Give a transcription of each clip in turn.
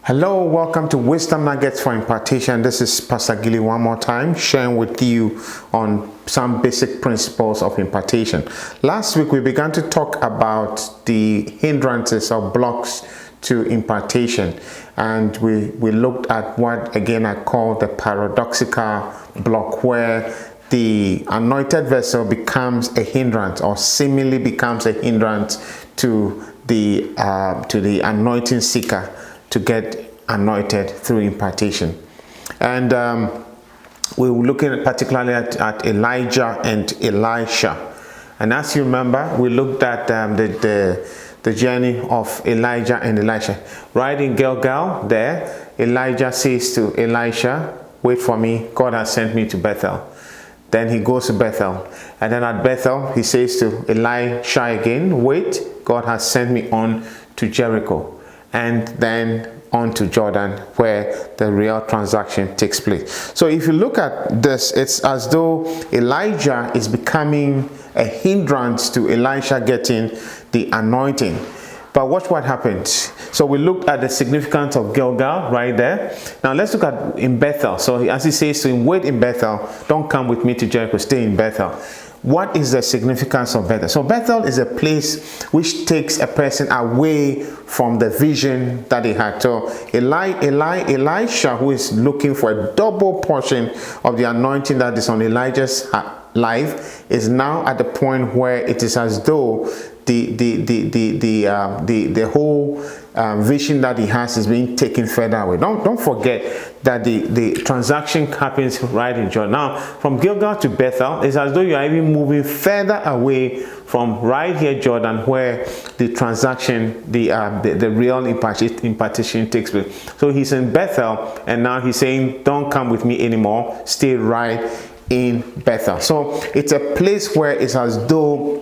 Hello, welcome to Wisdom Nuggets for Impartation. This is Ps Gilly one more time, sharing with you on some basic principles of impartation. Last week, we began to talk about the hindrances or blocks to impartation. And we looked at what, again, I call the paradoxical block, where the anointed vessel becomes a hindrance or seemingly becomes a hindrance to the anointing seeker to get anointed through impartation. And we were looking particularly at Elijah and Elisha. And as you remember, we looked at the journey of Elijah and Elisha. Right in Gilgal there, Elijah says to Elisha, "Wait for me, God has sent me to Bethel." Then he goes to Bethel. And then at Bethel, he says to Elisha again, "Wait, God has sent me on to Jericho." And then on to Jordan, where the real transaction takes place. So if you look at this, it's as though Elijah is becoming a hindrance to Elisha getting the anointing. But watch what happens. So we looked at the significance of Gilgal right there. Now let's look at in Bethel. So as he says to him, "Wait in Bethel, don't come with me to Jericho, stay in Bethel." What is the significance of Bethel? So Bethel is a place which takes a person away from the vision that he had. So Elisha, who is looking for a double portion of the anointing that is on Elijah's life, is now at the point where it is as though the whole vision that he has is being taken further away. Don't forget that the transaction happens right in Jordan. Now, from Gilgal to Bethel, it's as though you are even moving further away from right here Jordan, where the transaction, the real impartation takes place. So he's in Bethel, and now he's saying, "Don't come with me anymore. Stay right in Bethel." So it's a place where it's as though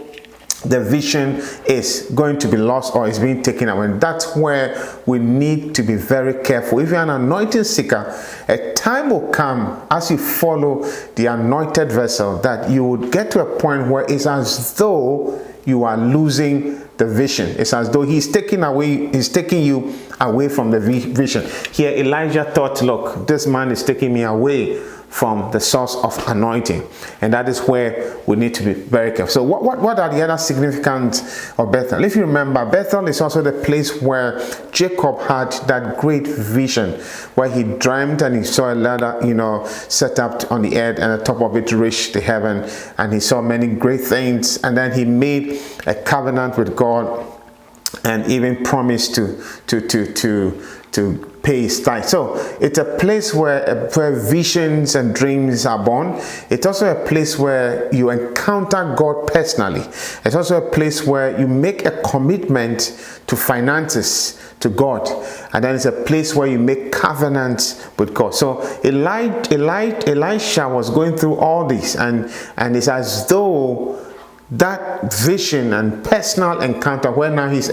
the vision is going to be lost or is being taken away. And that's where we need to be very careful. If you're an anointing seeker, a time will come as you follow the anointed vessel that you would get to a point where it's as though you are losing the vision. It's as though he's taking you away from the vision. Here Elijah thought, "Look, this man is taking me away from the source of anointing," and that is where we need to be very careful. So what are the other significance of Bethel? If you remember, Bethel is also the place where Jacob had that great vision, where he dreamt and he saw a ladder, set up on the earth, and the top of it reached the heaven, and he saw many great things, and then he made a covenant with God and even promised to pay his tithe. So it's a place where visions and dreams are born. It's also a place where you encounter God personally. It's also a place where you make a commitment to finances to God, and then it's a place where you make covenants with God. So Elisha was going through all this, and it's as though that vision and personal encounter, where now he's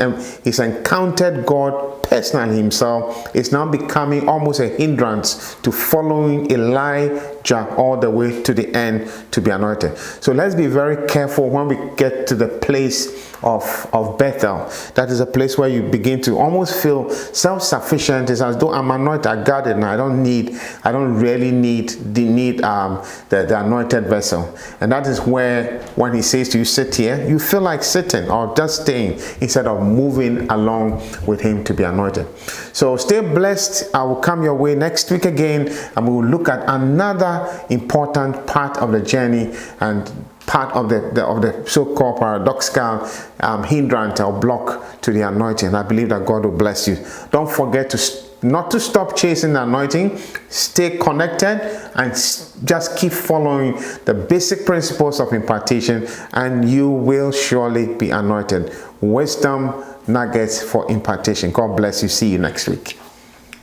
encountered God personally himself, is now becoming almost a hindrance to following Elijah all the way to the end to be anointed. So let's be very careful when we get to the place of Bethel. That is a place where you begin to almost feel self-sufficient. It's as though I'm anointed, I got it now. I don't really need the anointed vessel. And that is where, when he says to you, "Sit here," you feel like sitting or just staying instead of moving along with him to be anointed. So stay blessed. I will come your way next week again, and we will look at another important part of the journey and part of the so-called paradoxical hindrance or block to the anointing. I believe that God will bless you. Don't forget not to stop chasing the anointing. Stay connected and just keep following the basic principles of impartation, and you will surely be anointed. Wisdom Nuggets for Impartation. God bless you. See you next week.